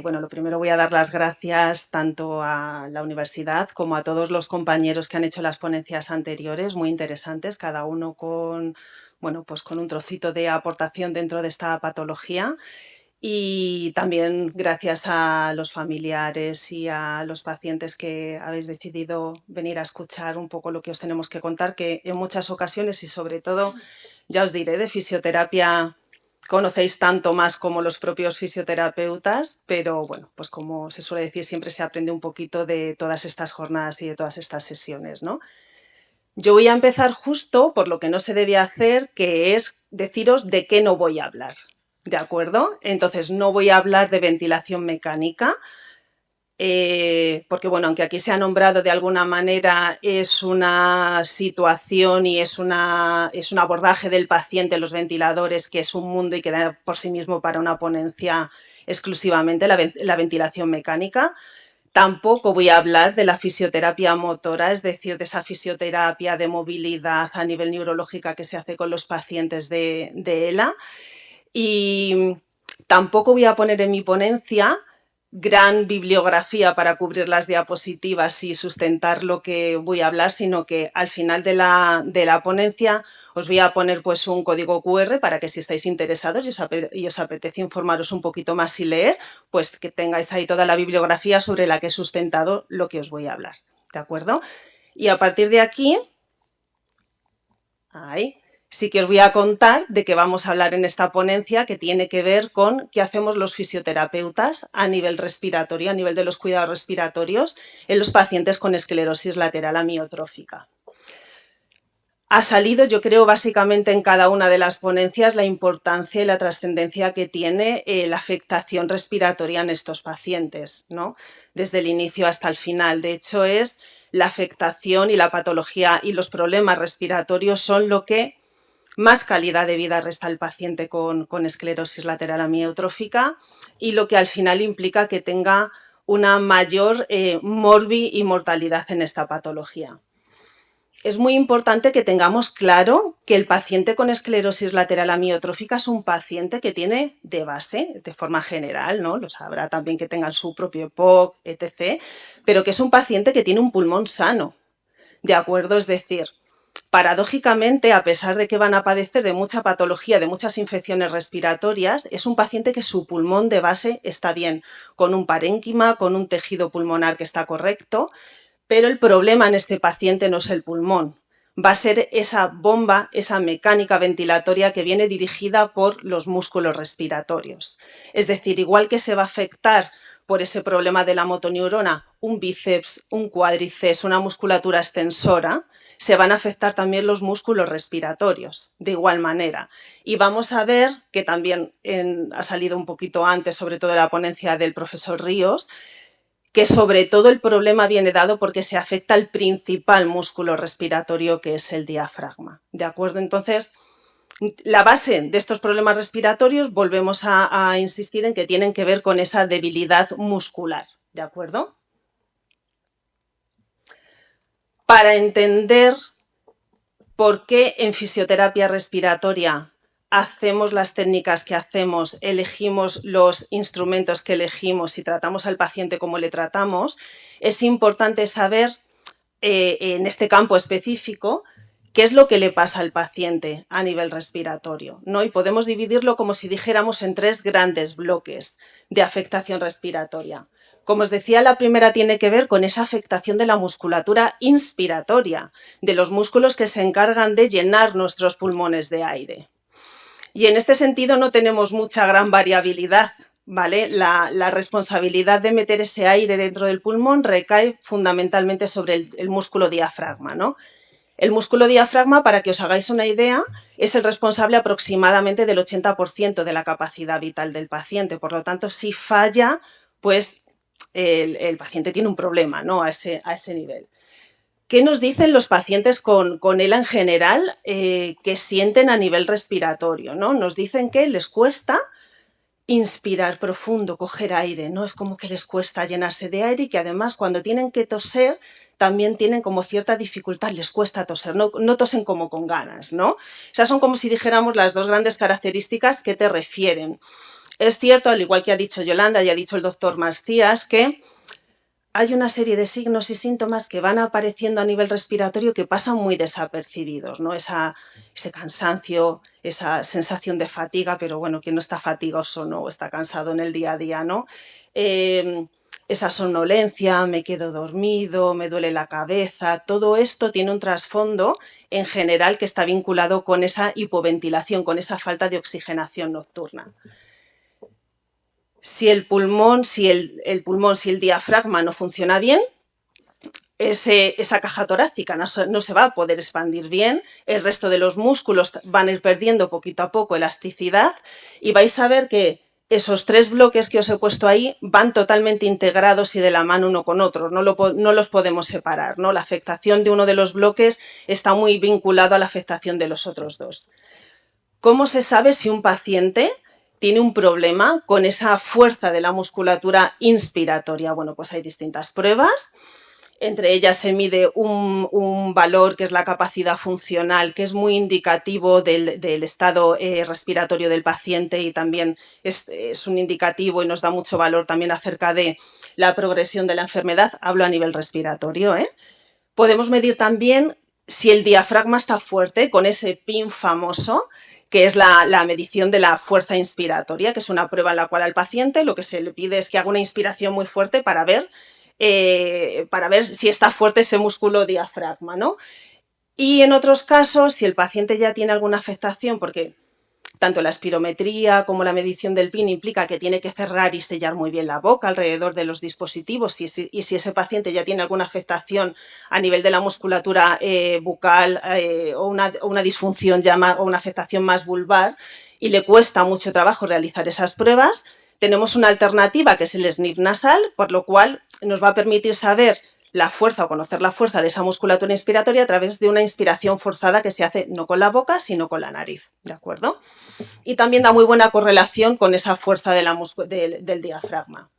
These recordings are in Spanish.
Bueno, lo primero voy a dar las gracias tanto a la universidad como a todos los compañeros que han hecho las ponencias anteriores, muy interesantes, cada uno con, bueno, pues con un trocito de aportación dentro de esta patología. Y también gracias a los familiares y a los pacientes que habéis decidido venir a escuchar un poco lo que os tenemos que contar, que en muchas ocasiones y sobre todo, ya os diré, de fisioterapia conocéis tanto más como los propios fisioterapeutas, pero bueno, pues como se suele decir, siempre se aprende un poquito de todas estas jornadas y de todas estas sesiones, ¿no? Yo voy a empezar justo por lo que no se debe hacer, que es deciros de qué no voy a hablar, ¿de acuerdo? Entonces, no voy a hablar de ventilación mecánica, porque bueno, aunque aquí se ha nombrado de alguna manera, es una situación y es un abordaje del paciente, los ventiladores, que es un mundo y que da por sí mismo para una ponencia exclusivamente la ventilación mecánica. Tampoco voy a hablar de la fisioterapia motora, es decir, de esa fisioterapia de movilidad a nivel neurológica que se hace con los pacientes de ELA. Y tampoco voy a poner en mi ponencia gran bibliografía para cubrir las diapositivas y sustentar lo que voy a hablar, sino que al final de la ponencia os voy a poner pues un código QR para que si estáis interesados y os apetece informaros un poquito más y leer, pues que tengáis ahí toda la bibliografía sobre la que he sustentado lo que os voy a hablar, ¿de acuerdo? Y a partir de aquí, ahí, sí que os voy a contar de qué vamos a hablar en esta ponencia, que tiene que ver con qué hacemos los fisioterapeutas a nivel respiratorio, a nivel de los cuidados respiratorios en los pacientes con esclerosis lateral amiotrófica. Ha salido, yo creo, básicamente en cada una de las ponencias la importancia y la trascendencia que tiene la afectación respiratoria en estos pacientes, ¿no? Desde el inicio hasta el final. De hecho, es la afectación y la patología y los problemas respiratorios son lo que más calidad de vida resta al paciente con esclerosis lateral amiotrófica y lo que al final implica que tenga una mayor morbi y mortalidad en esta patología. Es muy importante que tengamos claro que el paciente con esclerosis lateral amiotrófica es un paciente que tiene de base, de forma general, ¿no? Lo sabrá también que tengan su propio EPOC, etc., pero que es un paciente que tiene un pulmón sano, ¿de acuerdo? Es decir, paradójicamente, a pesar de que van a padecer de mucha patología, de muchas infecciones respiratorias, es un paciente que su pulmón de base está bien, con un parénquima, con un tejido pulmonar que está correcto, pero el problema en este paciente no es el pulmón, va a ser esa bomba, esa mecánica ventilatoria que viene dirigida por los músculos respiratorios. Es decir, igual que se va a afectar por ese problema de la motoneurona un bíceps, un cuádriceps, una musculatura extensora, se van a afectar también los músculos respiratorios, de igual manera. Y vamos a ver, que también ha salido un poquito antes, sobre todo en la ponencia del profesor Ríos, que sobre todo el problema viene dado porque se afecta al principal músculo respiratorio, que es el diafragma, ¿de acuerdo? Entonces, la base de estos problemas respiratorios, volvemos a insistir en que tienen que ver con esa debilidad muscular, ¿de acuerdo? Para entender por qué en fisioterapia respiratoria hacemos las técnicas que hacemos, elegimos los instrumentos que elegimos y tratamos al paciente como le tratamos, es importante saber en este campo específico qué es lo que le pasa al paciente a nivel respiratorio, ¿no? Y podemos dividirlo como si dijéramos en tres grandes bloques de afectación respiratoria. Como os decía, la primera tiene que ver con esa afectación de la musculatura inspiratoria, de los músculos que se encargan de llenar nuestros pulmones de aire. Y en este sentido no tenemos mucha gran variabilidad, ¿vale? La responsabilidad de meter ese aire dentro del pulmón recae fundamentalmente sobre el músculo diafragma, ¿no? El músculo diafragma, para que os hagáis una idea, es el responsable aproximadamente del 80% de la capacidad vital del paciente. Por lo tanto, si falla, pues el paciente tiene un problema, ¿no? A ese nivel. ¿Qué nos dicen los pacientes con ELA en general que sienten a nivel respiratorio, ¿no? Nos dicen que les cuesta inspirar profundo, coger aire, ¿no? Es como que les cuesta llenarse de aire y que además cuando tienen que toser también tienen como cierta dificultad, les cuesta toser, no tosen como con ganas, ¿no? Esas son como si dijéramos las dos grandes características que te refieren. Es cierto, al igual que ha dicho Yolanda y ha dicho el doctor Macías, que hay una serie de signos y síntomas que van apareciendo a nivel respiratorio que pasan muy desapercibidos, ¿no? Ese cansancio, esa sensación de fatiga, pero bueno, ¿quién no está fatigoso, no? O está cansado en el día a día, ¿no? Esa somnolencia, me quedo dormido, me duele la cabeza, todo esto tiene un trasfondo en general que está vinculado con esa hipoventilación, con esa falta de oxigenación nocturna. Si el pulmón, si el diafragma no funciona bien, esa caja torácica no se va a poder expandir bien, el resto de los músculos van a ir perdiendo poquito a poco elasticidad y vais a ver que esos 3 bloques que os he puesto ahí van totalmente integrados y de la mano uno con otro, no los podemos separar, ¿no? La afectación de uno de los bloques está muy vinculado a la afectación de los otros 2. ¿Cómo se sabe si un paciente tiene un problema con esa fuerza de la musculatura inspiratoria? Bueno, pues hay distintas pruebas. Entre ellas se mide un valor que es la capacidad funcional, que es muy indicativo del estado respiratorio del paciente y también es un indicativo y nos da mucho valor también acerca de la progresión de la enfermedad. Hablo a nivel respiratorio, ¿eh? Podemos medir también si el diafragma está fuerte con ese PIN famoso, que es la medición de la fuerza inspiratoria, que es una prueba en la cual al paciente lo que se le pide es que haga una inspiración muy fuerte para ver si está fuerte ese músculo diafragma, ¿no? Y en otros casos, si el paciente ya tiene alguna afectación, porque tanto la espirometría como la medición del PIN implica que tiene que cerrar y sellar muy bien la boca alrededor de los dispositivos y si ese paciente ya tiene alguna afectación a nivel de la musculatura bucal o una disfunción o una afectación más vulvar y le cuesta mucho trabajo realizar esas pruebas, tenemos una alternativa que es el sniff nasal, por lo cual nos va a permitir saber la fuerza o conocer la fuerza de esa musculatura inspiratoria a través de una inspiración forzada que se hace no con la boca, sino con la nariz, ¿de acuerdo? Y también da muy buena correlación con esa fuerza del diafragma.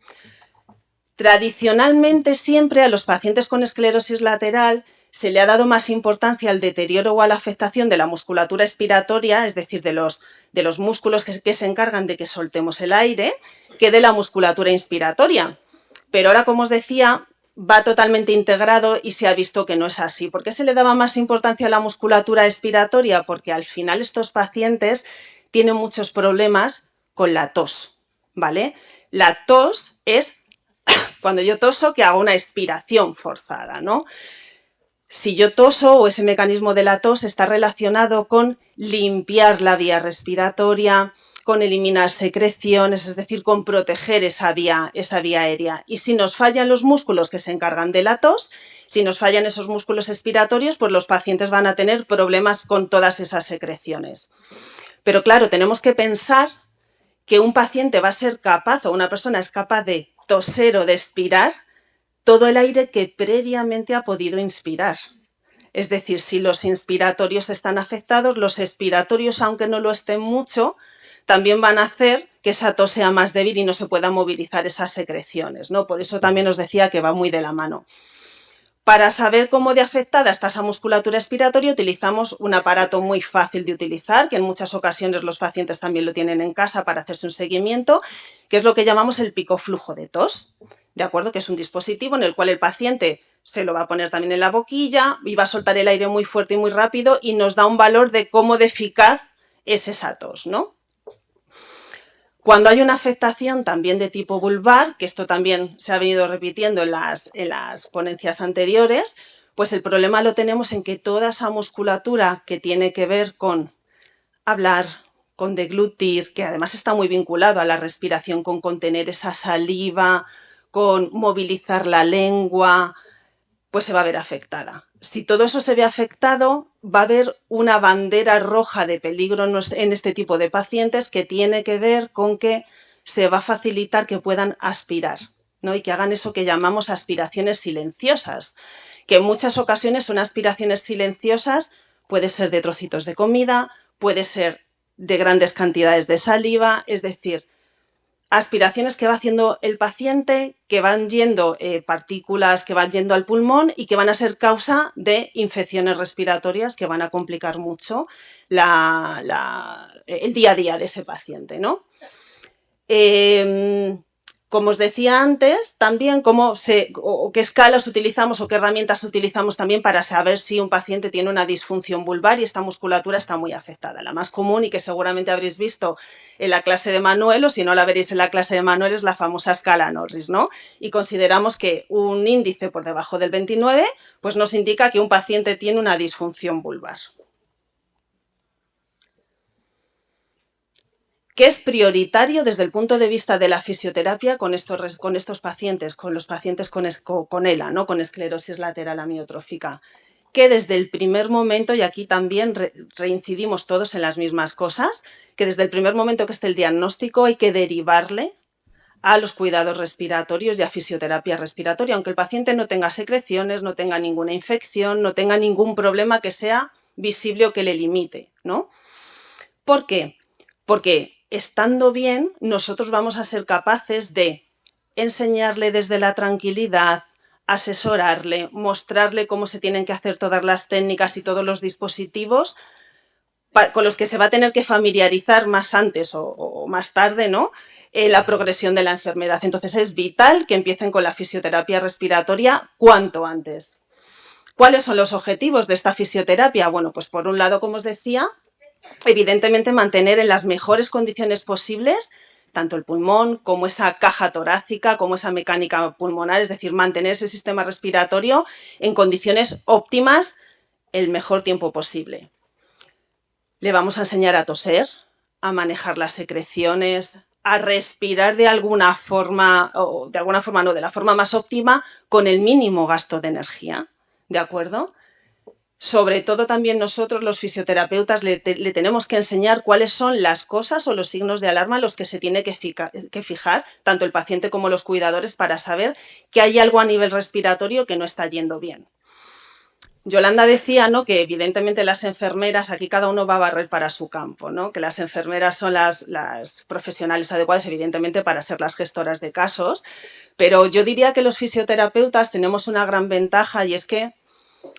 Tradicionalmente siempre a los pacientes con esclerosis lateral se le ha dado más importancia al deterioro o a la afectación de la musculatura expiratoria, es decir, de los músculos que se encargan de que soltemos el aire, que de la musculatura inspiratoria. Pero ahora, como os decía, va totalmente integrado y se ha visto que no es así. ¿Por qué se le daba más importancia a la musculatura expiratoria? Porque al final estos pacientes tienen muchos problemas con la tos, ¿vale? La tos es cuando yo toso que hago una expiración forzada, ¿no? Si yo toso o ese mecanismo de la tos está relacionado con limpiar la vía respiratoria, con eliminar secreciones, es decir, con proteger esa vía aérea. Y si nos fallan los músculos que se encargan de la tos, si nos fallan esos músculos expiratorios, pues los pacientes van a tener problemas con todas esas secreciones. Pero claro, tenemos que pensar que un paciente va a ser capaz o una persona es capaz de toser o de expirar todo el aire que previamente ha podido inspirar. Es decir, si los inspiratorios están afectados, los expiratorios, aunque no lo estén mucho, también van a hacer que esa tos sea más débil y no se puedan movilizar esas secreciones, ¿no? Por eso también os decía que va muy de la mano. Para saber cómo de afectada está esa musculatura expiratoria, utilizamos un aparato muy fácil de utilizar, que en muchas ocasiones los pacientes también lo tienen en casa para hacerse un seguimiento, que es lo que llamamos el picoflujo de tos, ¿de acuerdo? Que es un dispositivo en el cual el paciente se lo va a poner también en la boquilla y va a soltar el aire muy fuerte y muy rápido y nos da un valor de cómo de eficaz es esa tos, ¿no? Cuando hay una afectación también de tipo vulvar, que esto también se ha venido repitiendo en las ponencias anteriores, pues el problema lo tenemos en que toda esa musculatura que tiene que ver con hablar, con deglutir, que además está muy vinculado a la respiración, con contener esa saliva, con movilizar la lengua, pues se va a ver afectada. Si todo eso se ve afectado, va a haber una bandera roja de peligro en este tipo de pacientes que tiene que ver con que se va a facilitar que puedan aspirar, ¿no? Y que hagan eso que llamamos aspiraciones silenciosas, que en muchas ocasiones son aspiraciones silenciosas, puede ser de trocitos de comida, puede ser de grandes cantidades de saliva, es decir, aspiraciones que va haciendo el paciente, que van yendo partículas que van yendo al pulmón y que van a ser causa de infecciones respiratorias que van a complicar mucho el día a día de ese paciente, ¿no? Como os decía antes, también qué escalas utilizamos o qué herramientas utilizamos también para saber si un paciente tiene una disfunción vulvar y esta musculatura está muy afectada. La más común y que seguramente habréis visto en la clase de Manuel, o si no la veréis en la clase de Manuel, es la famosa escala Norris, ¿no? Y consideramos que un índice por debajo del 29 pues nos indica que un paciente tiene una disfunción vulvar. ¿Qué es prioritario desde el punto de vista de la fisioterapia con estos pacientes, con los pacientes con ELA, ¿no? Con esclerosis lateral amiotrófica? Que desde el primer momento, y aquí también reincidimos todos en las mismas cosas, que desde el primer momento que esté el diagnóstico hay que derivarle a los cuidados respiratorios y a fisioterapia respiratoria, aunque el paciente no tenga secreciones, no tenga ninguna infección, no tenga ningún problema que sea visible o que le limite, ¿no? ¿Por qué? Porque estando bien, nosotros vamos a ser capaces de enseñarle desde la tranquilidad, asesorarle, mostrarle cómo se tienen que hacer todas las técnicas y todos los dispositivos con los que se va a tener que familiarizar más antes o más tarde, ¿no? La progresión de la enfermedad. Entonces es vital que empiecen con la fisioterapia respiratoria cuanto antes. ¿Cuáles son los objetivos de esta fisioterapia? Bueno, pues por un lado, como os decía, evidentemente mantener en las mejores condiciones posibles tanto el pulmón como esa caja torácica, como esa mecánica pulmonar, es decir, mantener ese sistema respiratorio en condiciones óptimas el mejor tiempo posible. Le vamos a enseñar a toser, a manejar las secreciones, a respirar de alguna forma, o de alguna forma no, de la forma más óptima, con el mínimo gasto de energía, ¿de acuerdo? Sobre todo también nosotros los fisioterapeutas le tenemos que enseñar cuáles son las cosas o los signos de alarma en los que se tiene que fijar tanto el paciente como los cuidadores para saber que hay algo a nivel respiratorio que no está yendo bien. Yolanda decía, ¿no?, que evidentemente las enfermeras, aquí cada uno va a barrer para su campo, ¿no?, que las enfermeras son las profesionales adecuadas, evidentemente, para ser las gestoras de casos, pero yo diría que los fisioterapeutas tenemos una gran ventaja y es que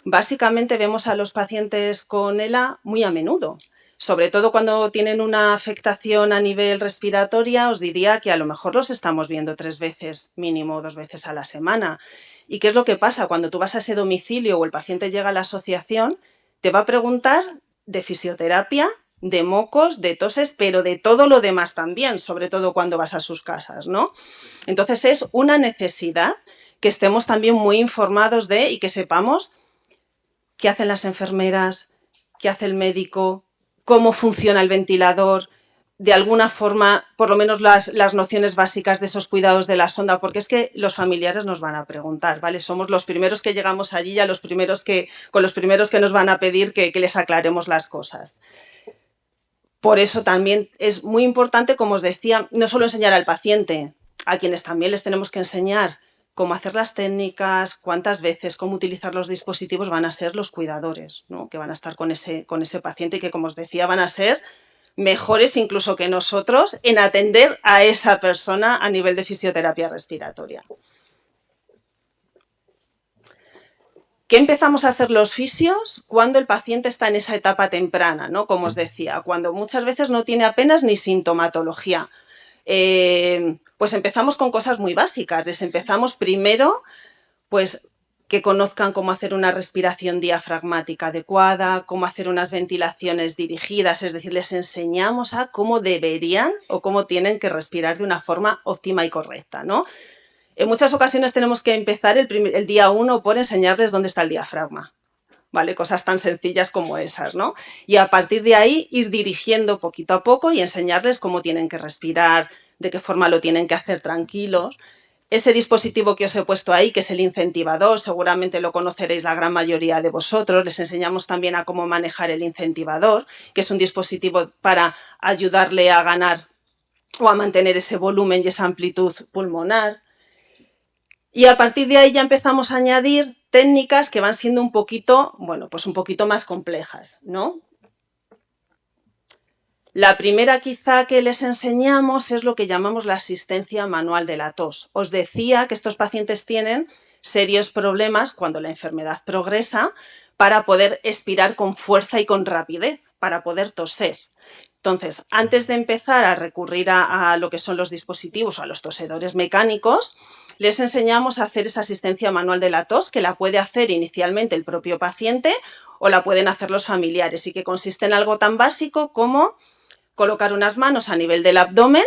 básicamente vemos a los pacientes con ELA muy a menudo, sobre todo cuando tienen una afectación a nivel respiratoria. Os diría que a lo mejor los estamos viendo 3 veces, mínimo 2 veces a la semana. ¿Y qué es lo que pasa? Cuando tú vas a ese domicilio o el paciente llega a la asociación, te va a preguntar de fisioterapia, de mocos, de toses, pero de todo lo demás también, sobre todo cuando vas a sus casas, ¿no? Entonces es una necesidad que estemos también muy informados de y que sepamos qué hacen las enfermeras, qué hace el médico, cómo funciona el ventilador, de alguna forma, por lo menos las nociones básicas de esos cuidados de la sonda, porque es que los familiares nos van a preguntar, ¿vale? Somos los primeros que llegamos allí, con los primeros que nos van a pedir que les aclaremos las cosas. Por eso también es muy importante, como os decía, no solo enseñar al paciente, a quienes también les tenemos que enseñar cómo hacer las técnicas, cuántas veces, cómo utilizar los dispositivos, van a ser los cuidadores, ¿no?, que van a estar con ese paciente y que, como os decía, van a ser mejores incluso que nosotros en atender a esa persona a nivel de fisioterapia respiratoria. ¿Qué empezamos a hacer los fisios cuando el paciente está en esa etapa temprana, ¿no? Como os decía, cuando muchas veces no tiene apenas ni sintomatología. Pues empezamos con cosas muy básicas. Les empezamos primero, pues, que conozcan cómo hacer una respiración diafragmática adecuada, cómo hacer unas ventilaciones dirigidas, es decir, les enseñamos a cómo deberían o cómo tienen que respirar de una forma óptima y correcta, ¿no? En muchas ocasiones tenemos que empezar el día 1 por enseñarles dónde está el diafragma, ¿vale? Cosas tan sencillas como esas, ¿no? Y a partir de ahí ir dirigiendo poquito a poco y enseñarles cómo tienen que respirar, de qué forma lo tienen que hacer tranquilos. Este dispositivo que os he puesto ahí, que es el incentivador, seguramente lo conoceréis la gran mayoría de vosotros. Les enseñamos también a cómo manejar el incentivador, que es un dispositivo para ayudarle a ganar o a mantener ese volumen y esa amplitud pulmonar. Y a partir de ahí ya empezamos a añadir técnicas que van siendo un poquito, bueno, pues un poquito más complejas, ¿no? La primera quizá que les enseñamos es lo que llamamos la asistencia manual de la tos. Os decía que estos pacientes tienen serios problemas cuando la enfermedad progresa para poder expirar con fuerza y con rapidez, para poder toser. Entonces, antes de empezar a recurrir a lo que son los dispositivos o a los tosedores mecánicos, les enseñamos a hacer esa asistencia manual de la tos, que la puede hacer inicialmente el propio paciente o la pueden hacer los familiares, y que consiste en algo tan básico como colocar unas manos a nivel del abdomen,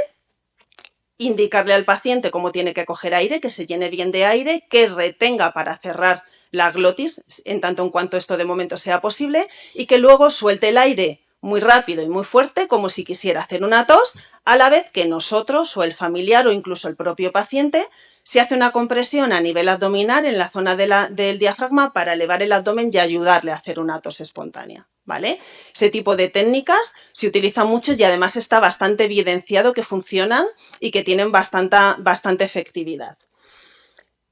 indicarle al paciente cómo tiene que coger aire, que se llene bien de aire, que retenga para cerrar la glotis, en tanto en cuanto esto de momento sea posible, y que luego suelte el aire muy rápido y muy fuerte, como si quisiera hacer una tos, a la vez que nosotros o el familiar o incluso el propio paciente se hace una compresión a nivel abdominal en la zona del diafragma para elevar el abdomen y ayudarle a hacer una tos espontánea, ¿vale? Ese tipo de técnicas se utilizan mucho y además está bastante evidenciado que funcionan y que tienen bastante efectividad.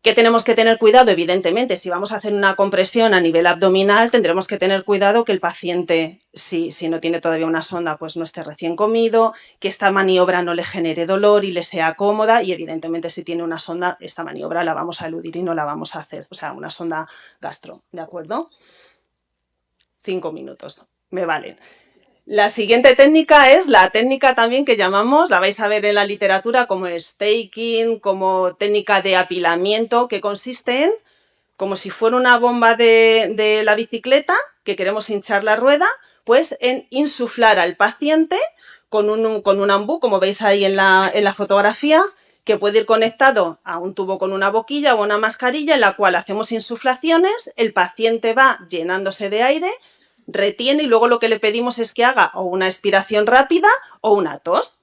¿Qué tenemos que tener cuidado? Evidentemente, si vamos a hacer una compresión a nivel abdominal, tendremos que tener cuidado que el paciente, si no tiene todavía una sonda, pues no esté recién comido, que esta maniobra no le genere dolor y le sea cómoda, y evidentemente si tiene una sonda, esta maniobra la vamos a eludir y no la vamos a hacer, o sea, una sonda gastro, ¿de acuerdo? 5 minutos, me valen. La siguiente técnica es la técnica también que llamamos, la vais a ver en la literatura como staking, como técnica de apilamiento, que consiste en, como si fuera una bomba de la bicicleta, que queremos hinchar la rueda, pues en insuflar al paciente con un ambú, como veis ahí en la fotografía, que puede ir conectado a un tubo con una boquilla o una mascarilla en la cual hacemos insuflaciones, el paciente va llenándose de aire, retiene y luego lo que le pedimos es que haga o una expiración rápida o una tos.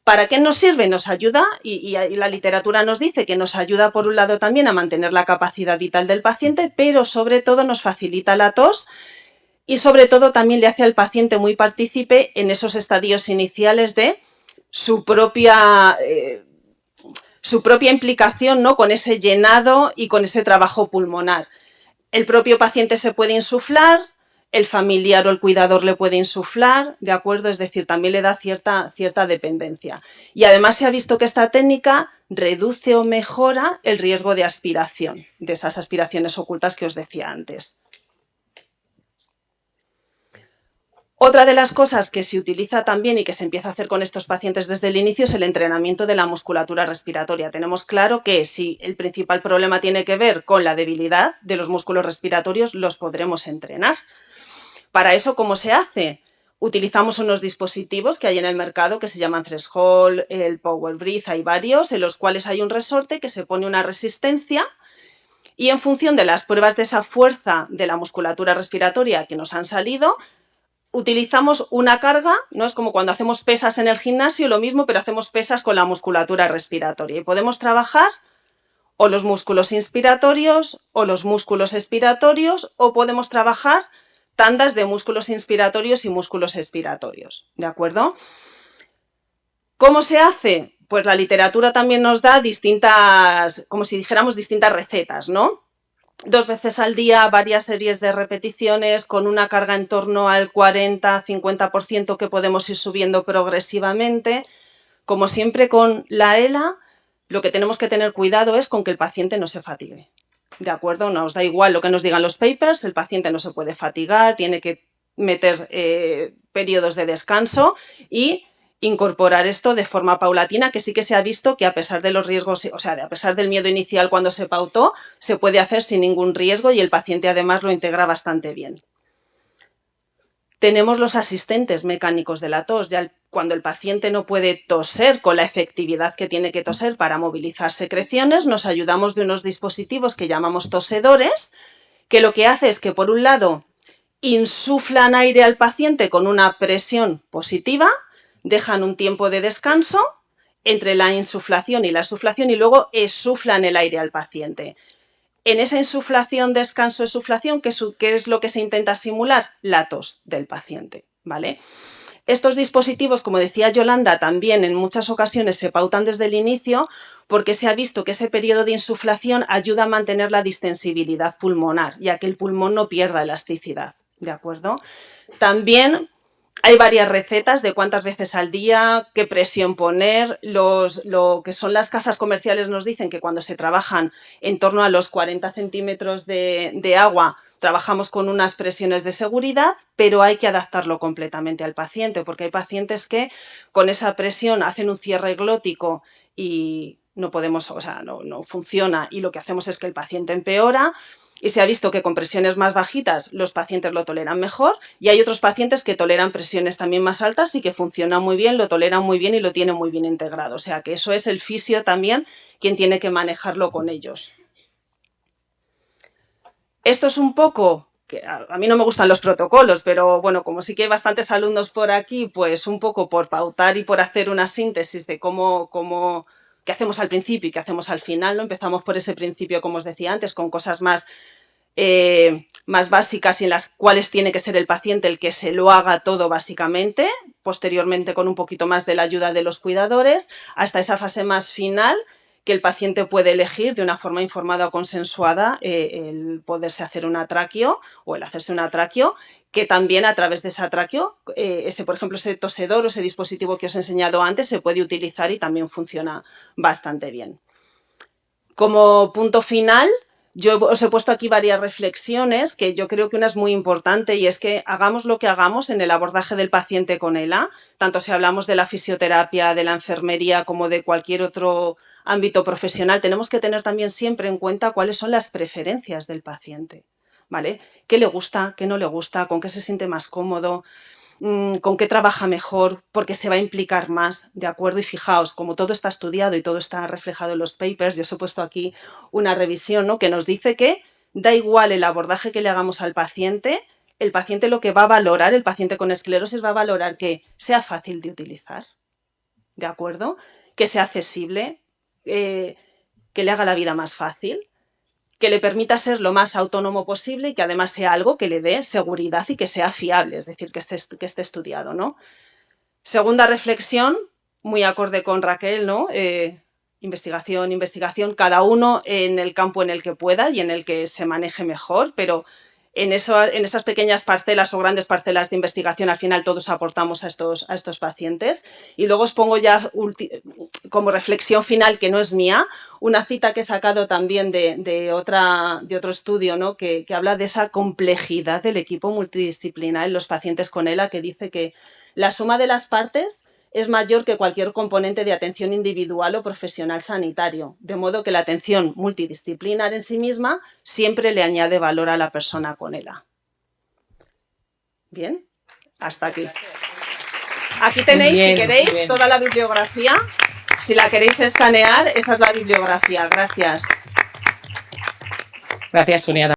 ¿Para qué nos sirve? Nos ayuda, y la literatura nos dice que nos ayuda por un lado también a mantener la capacidad vital del paciente, pero sobre todo nos facilita la tos y sobre todo también le hace al paciente muy partícipe en esos estadios iniciales de su propia implicación, ¿no?, con ese llenado y con ese trabajo pulmonar. El propio paciente se puede insuflar, el familiar o el cuidador le puede insuflar, ¿de acuerdo? Es decir, también le da cierta dependencia. Y además se ha visto que esta técnica reduce o mejora el riesgo de aspiración, de esas aspiraciones ocultas que os decía antes. Otra de las cosas que se utiliza también y que se empieza a hacer con estos pacientes desde el inicio es el entrenamiento de la musculatura respiratoria. Tenemos claro que si el principal problema tiene que ver con la debilidad de los músculos respiratorios, los podremos entrenar. Para eso, ¿cómo se hace? Utilizamos unos dispositivos que hay en el mercado que se llaman Threshold, el Power Breath, hay varios, en los cuales hay un resorte que se pone una resistencia y en función de las pruebas de esa fuerza de la musculatura respiratoria que nos han salido, utilizamos una carga, ¿no? Es como cuando hacemos pesas en el gimnasio, lo mismo, pero hacemos pesas con la musculatura respiratoria. Y podemos trabajar o los músculos inspiratorios o los músculos expiratorios, o podemos trabajar tandas de músculos inspiratorios y músculos expiratorios, ¿de acuerdo? ¿Cómo se hace? Pues la literatura también nos da distintas, como si dijéramos, distintas recetas, ¿no? 2 veces al día, varias series de repeticiones con una carga en torno al 40-50% que podemos ir subiendo progresivamente. Como siempre con la ELA, lo que tenemos que tener cuidado es con que el paciente no se fatigue. ¿De acuerdo? Nos da igual lo que nos digan los papers, el paciente no se puede fatigar, tiene que meter periodos de descanso y incorporar esto de forma paulatina, que sí que se ha visto que a pesar de los riesgos, o sea, a pesar del miedo inicial cuando se pautó, se puede hacer sin ningún riesgo y el paciente además lo integra bastante bien. Tenemos los asistentes mecánicos de la tos. Ya cuando el paciente no puede toser con la efectividad que tiene que toser para movilizar secreciones, nos ayudamos de unos dispositivos que llamamos tosedores, que lo que hace es que, por un lado, insuflan aire al paciente con una presión positiva, dejan un tiempo de descanso entre la insuflación y la exuflación y luego exuflan el aire al paciente. En esa insuflación, descanso, exuflación, ¿qué es lo que se intenta simular? La tos del paciente, ¿vale? Estos dispositivos, como decía Yolanda, también en muchas ocasiones se pautan desde el inicio porque se ha visto que ese periodo de insuflación ayuda a mantener la distensibilidad pulmonar, ya que el pulmón no pierda elasticidad, ¿de acuerdo? También Hay varias recetas de cuántas veces al día, qué presión poner. Lo que son las casas comerciales nos dicen que cuando se trabajan en torno a los 40 centímetros de agua, trabajamos con unas presiones de seguridad, pero hay que adaptarlo completamente al paciente, porque hay pacientes que con esa presión hacen un cierre glótico y no podemos, o sea, no funciona, y lo que hacemos es que el paciente empeora. Y se ha visto que con presiones más bajitas los pacientes lo toleran mejor, y hay otros pacientes que toleran presiones también más altas y que funcionan muy bien, lo toleran muy bien y lo tienen muy bien integrado. O sea que eso es el fisio también quien tiene que manejarlo con ellos. Esto es un poco, que a mí no me gustan los protocolos, pero bueno, como sí que hay bastantes alumnos por aquí, pues un poco por pautar y por hacer una síntesis de qué hacemos al principio y qué hacemos al final, ¿no? Empezamos por ese principio, como os decía antes, con cosas más básicas y en las cuales tiene que ser el paciente el que se lo haga todo básicamente, posteriormente con un poquito más de la ayuda de los cuidadores, hasta esa fase más final que el paciente puede elegir de una forma informada o consensuada el poderse hacer una traqueo o el hacerse una traqueo, que también a través de esa traqueo, por ejemplo, ese tosedor o ese dispositivo que os he enseñado antes se puede utilizar y también funciona bastante bien. Como punto final, yo os he puesto aquí varias reflexiones que yo creo que una es muy importante, y es que hagamos lo que hagamos en el abordaje del paciente con ELA, tanto si hablamos de la fisioterapia, de la enfermería, como de cualquier otro ámbito profesional, tenemos que tener también siempre en cuenta cuáles son las preferencias del paciente, ¿vale? ¿Qué le gusta, qué no le gusta, con qué se siente más cómodo? Con qué trabaja mejor, porque se va a implicar más, ¿de acuerdo? Y fijaos, como todo está estudiado y todo está reflejado en los papers, yo os he puesto aquí una revisión, ¿no?, que nos dice que da igual el abordaje que le hagamos al paciente, el paciente lo que va a valorar, el paciente con esclerosis va a valorar que sea fácil de utilizar, ¿de acuerdo? Que sea accesible, que le haga la vida más fácil, que le permita ser lo más autónomo posible y que además sea algo que le dé seguridad y que sea fiable, es decir, que esté estudiado, ¿no? Segunda reflexión, muy acorde con Raquel, ¿no? Investigación, cada uno en el campo en el que pueda y en el que se maneje mejor, pero en esas pequeñas parcelas o grandes parcelas de investigación, al final todos aportamos a estos pacientes. Y luego os pongo ya como reflexión final, que no es mía, una cita que he sacado también de otro estudio, ¿no?, que habla de esa complejidad del equipo multidisciplinar en los pacientes con ELA, que dice que la suma de las partes es mayor que cualquier componente de atención individual o profesional sanitario, de modo que la atención multidisciplinar en sí misma siempre le añade valor a la persona con ELA. Bien, hasta aquí. Aquí tenéis, si queréis, toda la bibliografía. Si la queréis escanear, esa es la bibliografía. Gracias. Gracias, Sonia.